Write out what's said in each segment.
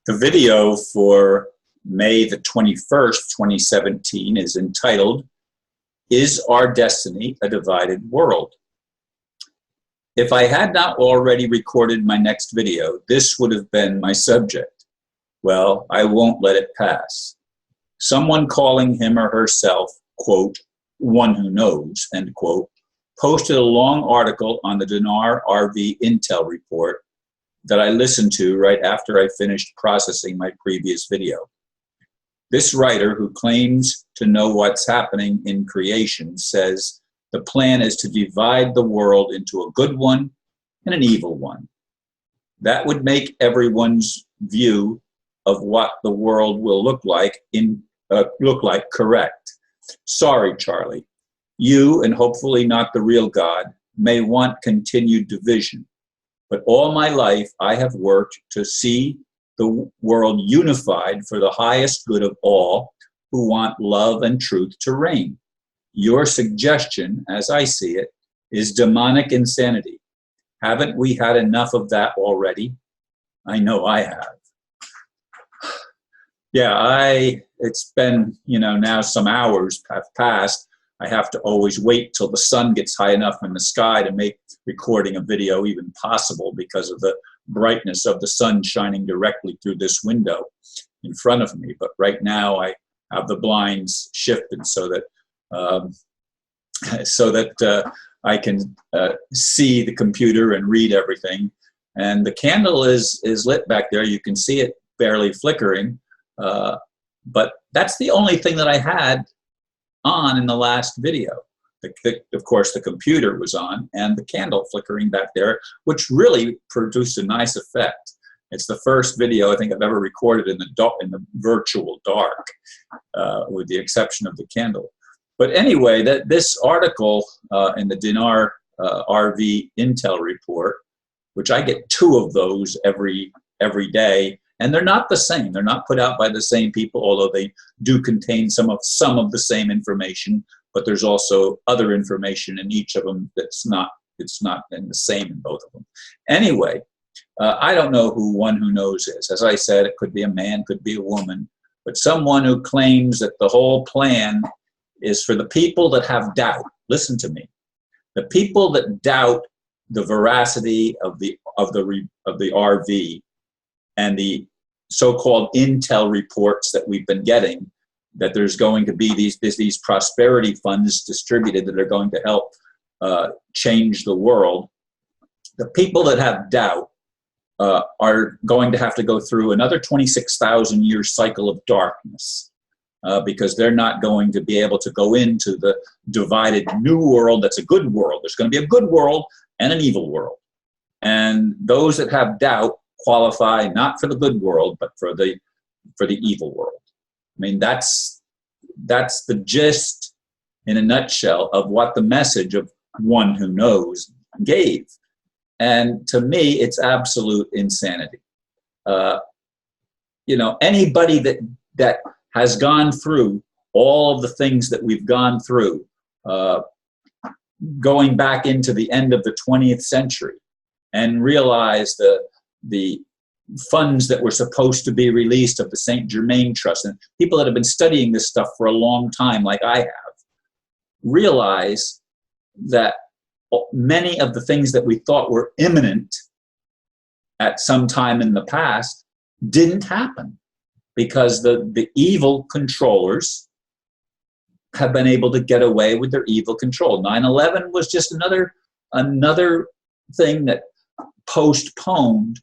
The video for May the 21st, 2017 is entitled, "Is Our Destiny a Divided World?" If I had not already recorded my next video, this would have been my subject. Well, I won't let it pass. Someone calling him or herself, quote, "one who knows," end quote, posted a long article on the Dinar RV Intel report that I listened to right after I finished processing my previous video. This writer, who claims to know what's happening in creation, says the plan is to divide the world into a good one and an evil one. That would make everyone's view of what the world will look like correct. Sorry, Charlie. You, and hopefully not the real God, may want continued division. But all my life, I have worked to see the world unified for the highest good of all who want love and truth to reign. Your suggestion, as I see it, is demonic insanity. Haven't we had enough of that already? I know I have. Yeah, it's been, now some hours have passed. I have to always wait till the sun gets high enough in the sky to make recording a video even possible because of the brightness of the sun shining directly through this window in front of me. But right now I have the blinds shifted so that I can see the computer and read everything. And the candle is lit back there. You can see it barely flickering. But that's the only thing that I had on in the last video. Of course, the computer was on and the candle flickering back there, which really produced a nice effect. It's the first video I think I've ever recorded in the virtual dark, with the exception of the candle. But anyway, this article in the Dinar RV Intel report, which I get 2 of those every day, and they're not the same. They're not put out by the same people, although they do contain some of the same information. But there's also other information in each of them it's not in the same in both of them. Anyway, I don't know who One Who Knows is. As I said, it could be a man, could be a woman, but someone who claims that the whole plan is for the people that have doubt. Listen to me. The people that doubt the veracity of the RV and the so-called intel reports that we've been getting, that there's going to be these prosperity funds distributed that are going to help change the world. The people that have doubt are going to have to go through another 26,000 year cycle of darkness because they're not going to be able to go into the divided new world that's a good world. There's going to be a good world and an evil world. And those that have doubt qualify not for the good world, but for the evil world. I mean, that's the gist in a nutshell of what the message of One Who Knows gave. And to me, it's absolute insanity. Anybody that has gone through all of the things that we've gone through, going back into the end of the 20th century and realize the funds that were supposed to be released of the St. Germain Trust, and people that have been studying this stuff for a long time, like I have, realize that many of the things that we thought were imminent at some time in the past didn't happen because the evil controllers have been able to get away with their evil control. 9/11 was just another thing that postponed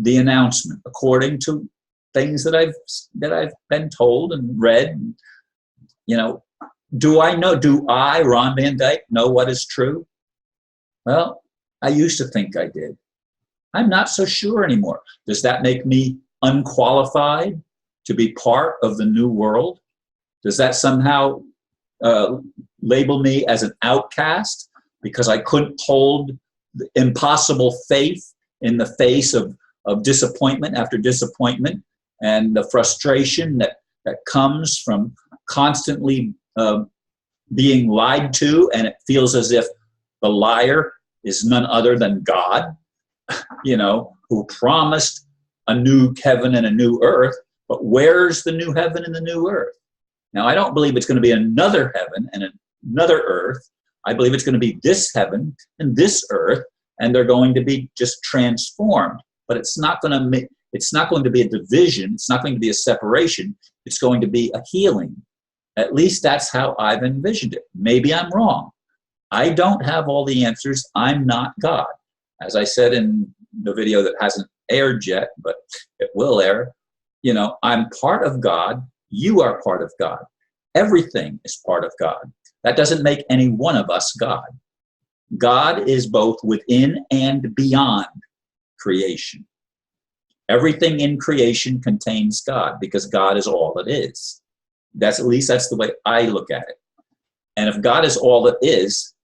the announcement, according to things that I've been told and read. Do I, Ron Van Dyke, know what is true? Well, I used to think I did. I'm not so sure anymore. Does that make me unqualified to be part of the new world? Does that somehow label me as an outcast because I couldn't hold the impossible faith in the face of disappointment after disappointment and the frustration that comes from constantly being lied to, and it feels as if the liar is none other than God, who promised a new heaven and a new earth, but where's the new heaven and the new earth? Now, I don't believe it's going to be another heaven and another earth. I believe it's going to be this heaven and this earth, and they're going to be just transformed. But it's not going to be a division. It's not going to be a separation. It's going to be a healing. At least that's how I've envisioned it. Maybe I'm wrong. I don't have all the answers. I'm not God. As I said in the video that hasn't aired yet, but it will air, I'm part of God. You are part of God. Everything is part of God. That doesn't make any one of us God. God is both within and beyond creation. Everything in creation contains God because God is all it is. At least that's the way I look at it. And if God is all it is,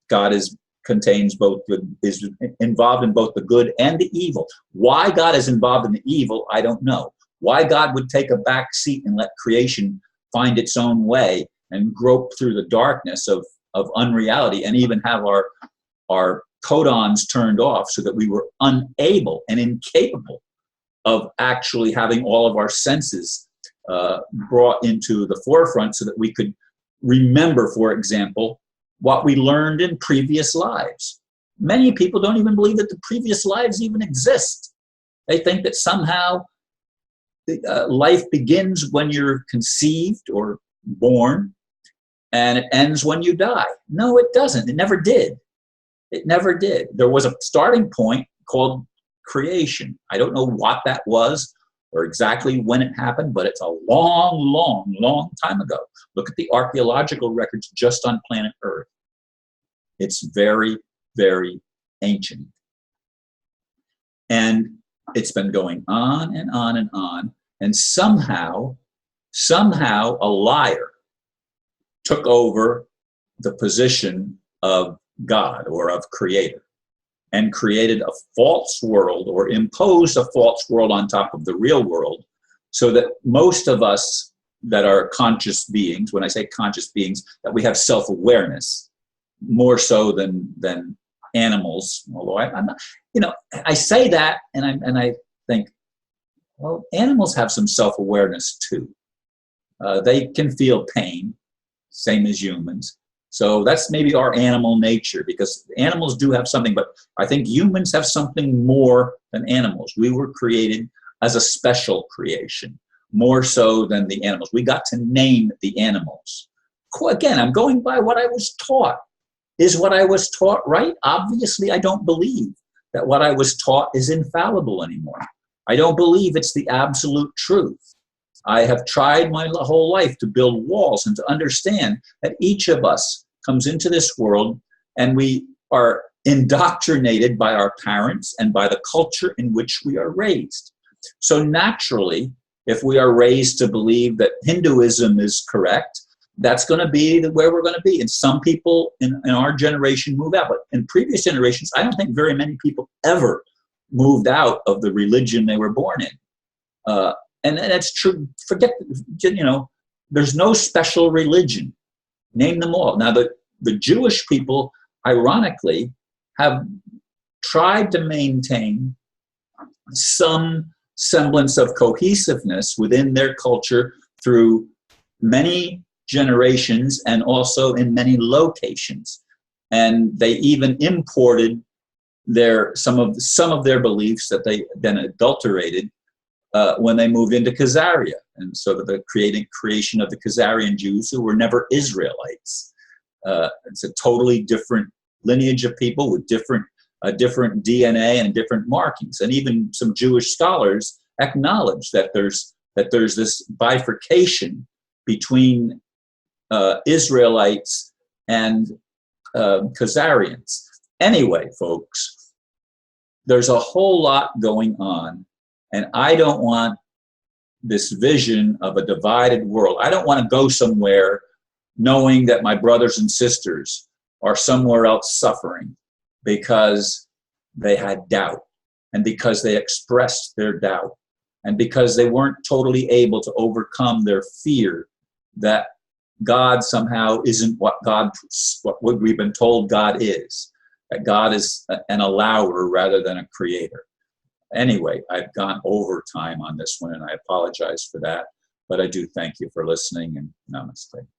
God is involved in both the good and the evil. Why God is involved in the evil, I don't know. Why God would take a back seat and let creation find its own way and grope through the darkness of unreality and even have our codons turned off so that we were unable and incapable of actually having all of our senses brought into the forefront so that we could remember, for example, what we learned in previous lives. Many people don't even believe that the previous lives even exist. They think that somehow life begins when you're conceived or born and it ends when you die. No, it doesn't. It never did. It never did. There was a starting point called creation. I don't know what that was or exactly when it happened, but it's a long, long, long time ago. Look at the archaeological records just on planet Earth. It's very, very ancient. And it's been going on and on and on. And somehow a liar took over the position of God or of creator and created a false world or imposed a false world on top of the real world so that most of us that are conscious beings, when I say conscious beings, that we have self-awareness more so than animals. Although I'm not, I say that and I think, well, animals have some self-awareness too. They can feel pain, same as humans. So that's maybe our animal nature, because animals do have something, but I think humans have something more than animals. We were created as a special creation, more so than the animals. We got to name the animals. Again, I'm going by what I was taught. Is what I was taught right? Obviously, I don't believe that what I was taught is infallible anymore. I don't believe it's the absolute truth. I have tried my whole life to build walls and to understand that each of us comes into this world and we are indoctrinated by our parents and by the culture in which we are raised. So naturally, if we are raised to believe that Hinduism is correct, that's going to be where we're going to be. And some people in our generation move out. But in previous generations, I don't think very many people ever moved out of the religion they were born in. And that's true. Forget, there's no special religion. Name them all. Now, the Jewish people, ironically, have tried to maintain some semblance of cohesiveness within their culture through many generations and also in many locations. And they even imported some of their beliefs that they then adulterated when they moved into Khazaria. And so the creation of the Khazarian Jews, who were never Israelites. It's a totally different lineage of people with different DNA and different markings. And even some Jewish scholars acknowledge that there's this bifurcation between Israelites and Khazarians. Anyway, folks, there's a whole lot going on, and I don't want this vision of a divided world. I don't want to go somewhere knowing that my brothers and sisters are somewhere else suffering because they had doubt, and because they expressed their doubt, and because they weren't totally able to overcome their fear that God somehow isn't what we've been told God is, that God is an allower rather than a creator. Anyway, I've gone over time on this one, and I apologize for that. But I do thank you for listening, and namaste.